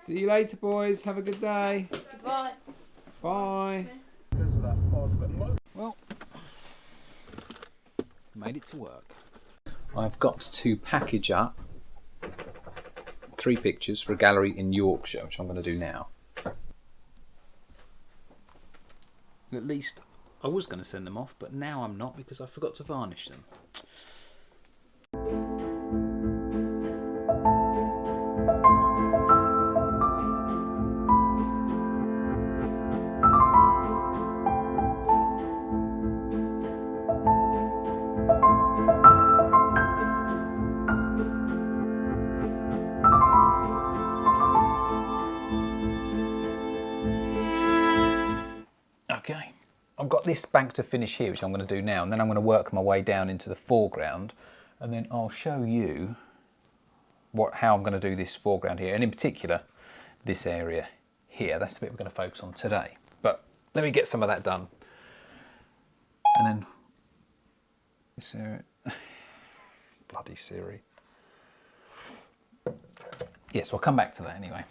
See you later, boys. Have a good day. Bye. Bye. Because of that fog, but Well, made it to work. I've got to package up 3 pictures for a gallery in Yorkshire, which I'm going to do now. At least I was going to send them off, but now I'm not because I forgot to varnish them. Okay, I've got this bank to finish here, which I'm going to do now, and then I'm going to work my way down into the foreground, and then I'll show you how I'm going to do this foreground here, and in particular this area here. That's the bit we're going to focus on today. But let me get some of that done, and then this area. Bloody Siri. Yes, we'll come back to that anyway.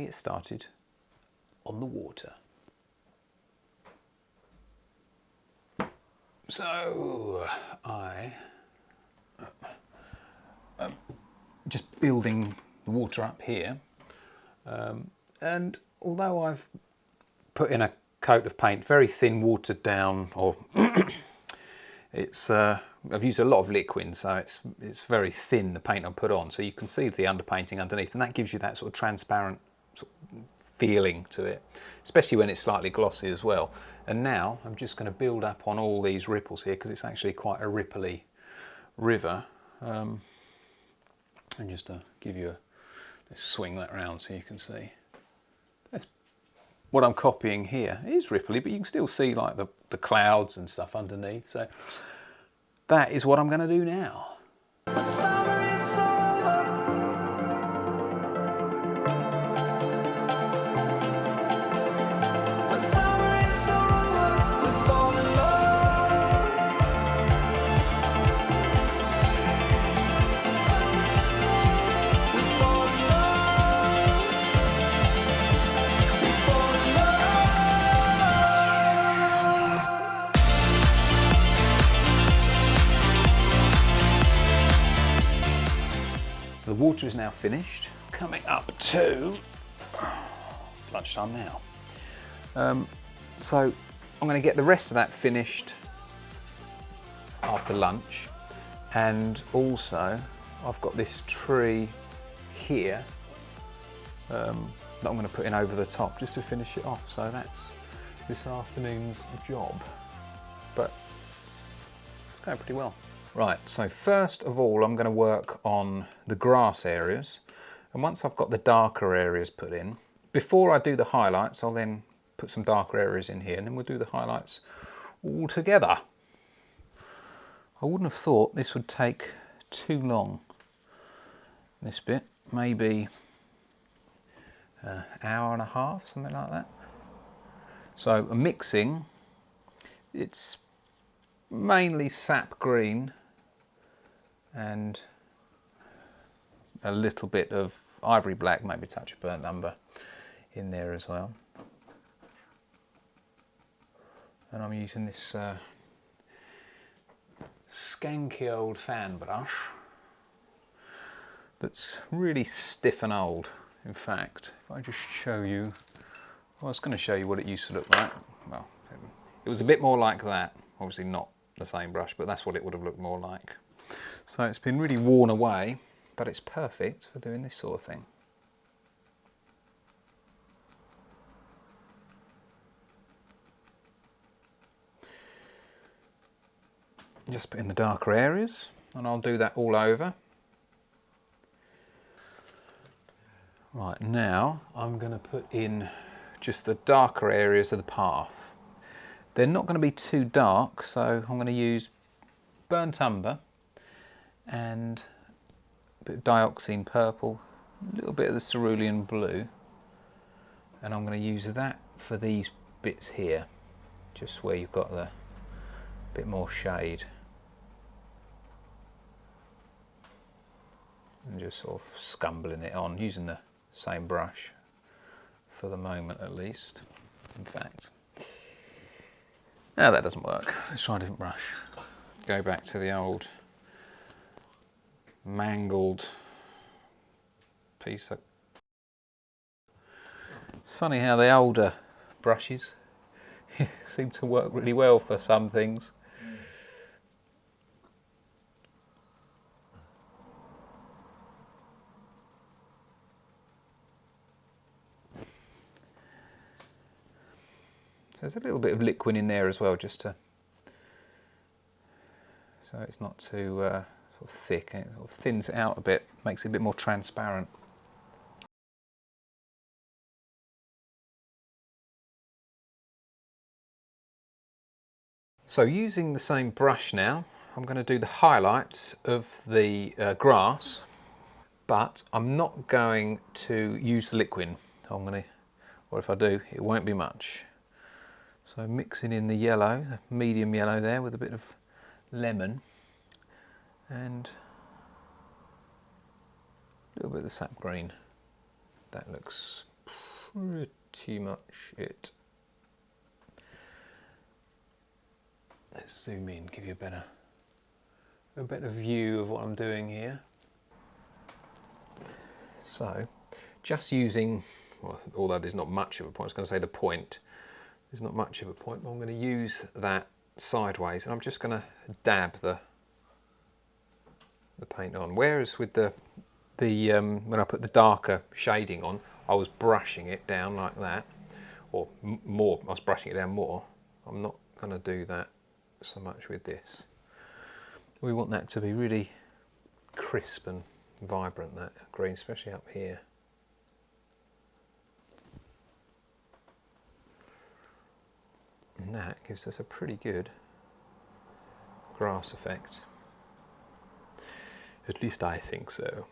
Started on the water. So I just building the water up here, and although I've put in a coat of paint, very thin, watered down, or it's I've used a lot of liquid, so it's very thin, the paint I put on, so you can see the underpainting underneath, and that gives you that sort of transparent sort of feeling to it, especially when it's slightly glossy as well. And now I'm just going to build up on all these ripples here, because it's actually quite a ripply river, and just to give you let's swing that round so you can see. That's what I'm copying here. It is ripply, but you can still see like the clouds and stuff underneath, so that is what I'm going to do now. The water is now finished, coming up to, it's lunchtime now. So I'm going to get the rest of that finished after lunch, and also I've got this tree here that I'm going to put in over the top just to finish it off, so that's this afternoon's job, but it's going pretty well. Right, so first of all I'm going to work on the grass areas, and once I've got the darker areas put in, before I do the highlights I'll then put some darker areas in here, and then we'll do the highlights all together. I wouldn't have thought this would take too long, this bit, maybe an hour and a half, something like that. So mixing, it's mainly sap green and a little bit of ivory black, maybe a touch of burnt umber in there as well. And I'm using this skanky old fan brush that's really stiff and old. In fact, if I just show you I was going to show you what it used to look like. Well, it was a bit more like that. Obviously not the same brush, but that's what it would have looked more like. So it's been really worn away, but it's perfect for doing this sort of thing. Just put in the darker areas, and I'll do that all over. Right, now I'm going to put in just the darker areas of the path. They're not going to be too dark, so I'm going to use burnt umber and a bit of dioxine purple, a little bit of the cerulean blue, and I'm going to use that for these bits here, just where you've got the bit more shade. And just sort of scumbling it on, using the same brush for the moment at least. In fact, no, that doesn't work. Let's try a different brush. Go back to the old mangled piece of... It's funny how the older brushes seem to work really well for some things. So there's a little bit of liquid in there as well, just to, so it's not too sort of thick. It sort of thins it out a bit, makes it a bit more transparent. So using the same brush now, I'm going to do the highlights of the grass, but I'm not going to use the liquid. I'm going to, or if I do, it won't be much. So mixing in the yellow, medium yellow there, with a bit of lemon and a little bit of the sap green. That looks pretty much it. Let's zoom in, give you a better view of what I'm doing here. So, just using, well, although there's not much of a point, I was going to say the point. There's not much of a point, but I'm going to use that sideways, and I'm just going to dab the paint on. Whereas with the when I put the darker shading on, I was brushing it down like that, or more. I was brushing it down more. I'm not going to do that so much with this. We want that to be really crisp and vibrant, that green, especially up here. And that gives us a pretty good grass effect. At least I think so.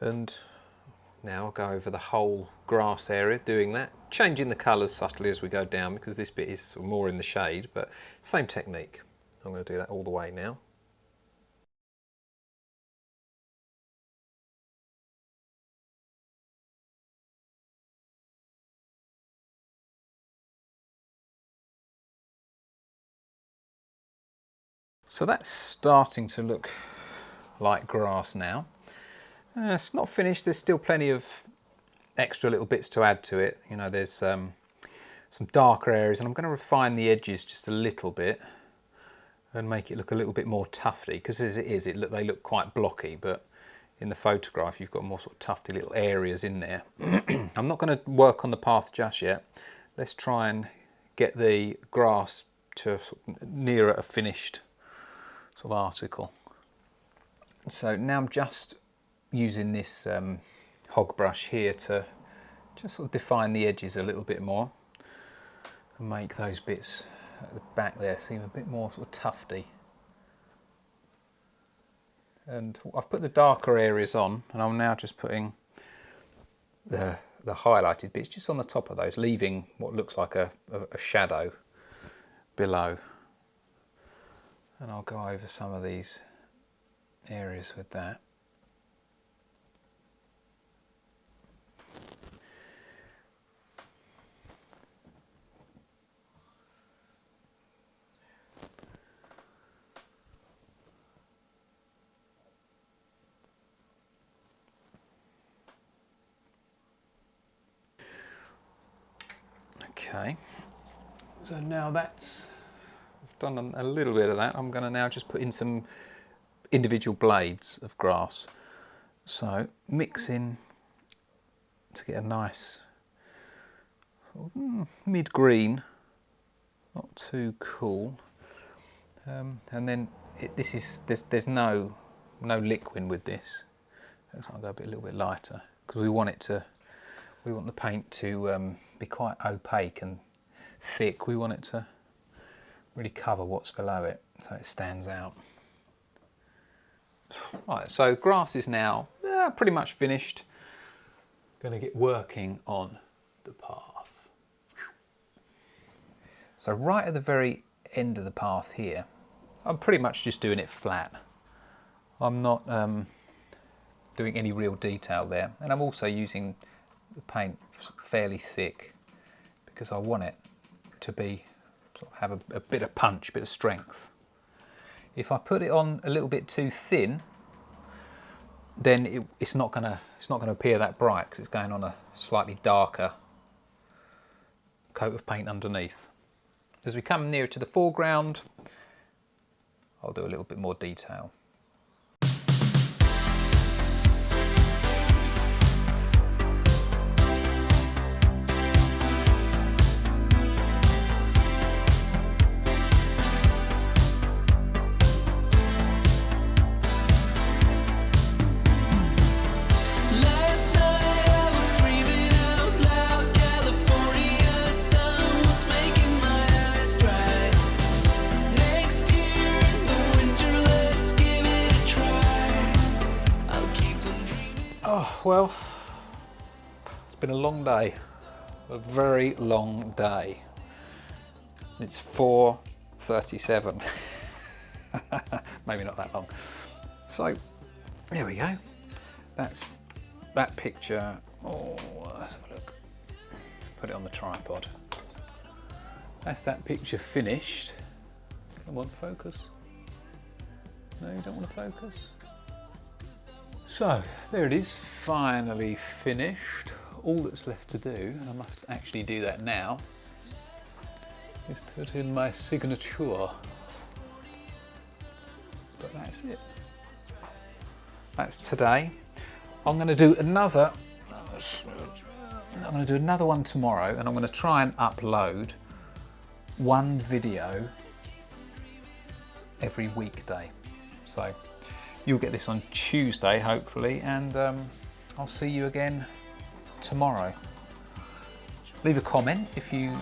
And now I'll go over the whole grass area doing that, changing the colours subtly as we go down, because this bit is more in the shade, but same technique. I'm going to do that all the way now. So that's starting to look like grass now. It's not finished, there's still plenty of extra little bits to add to it. You know, there's some darker areas, and I'm going to refine the edges just a little bit and make it look a little bit more tufty, because as it is, they look quite blocky, but in the photograph you've got more sort of tufty little areas in there. I'm not going to work on the path just yet. Let's try and get the grass to sort of nearer a finished sort of article. So now I'm just using this hog brush here to just sort of define the edges a little bit more and make those bits at the back there seem a bit more sort of tufty. And I've put the darker areas on, and I'm now just putting the highlighted bits just on the top of those, leaving what looks like a shadow below. And I'll go over some of these areas with that. Okay, so now that's, I've done a little bit of that. I'm going to now just put in some individual blades of grass. So mix in to get a nice mid-green, not too cool. And then there's no liquid with this. Looks like I'll go a little bit lighter because we want the paint to be quite opaque and thick. We want it to really cover what's below it so it stands out. Right, so grass is now pretty much finished. Going to get working on the path. So right at the very end of the path here, I'm pretty much just doing it flat. I'm not doing any real detail there, and I'm also using the paint fairly thick because I want it to be have a bit of punch, a bit of strength. If I put it on a little bit too thin, then it's not going to appear that bright because it's going on a slightly darker coat of paint underneath. As we come nearer to the foreground, I'll do a little bit more detail. Well, it's been a long day, a very long day. It's 4:37, maybe not that long. So there we go. That's that picture. Oh, let's have a look. Put it on the tripod. That's that picture finished. Come on, focus. No, you don't want to focus. So there it is, finally finished. All that's left to do, and I must actually do that now, is put in my signature. But that's it. That's today. I'm going to do another one tomorrow, and I'm going to try and upload one video every weekday. So you'll get this on Tuesday, hopefully, and I'll see you again tomorrow. Leave a comment if you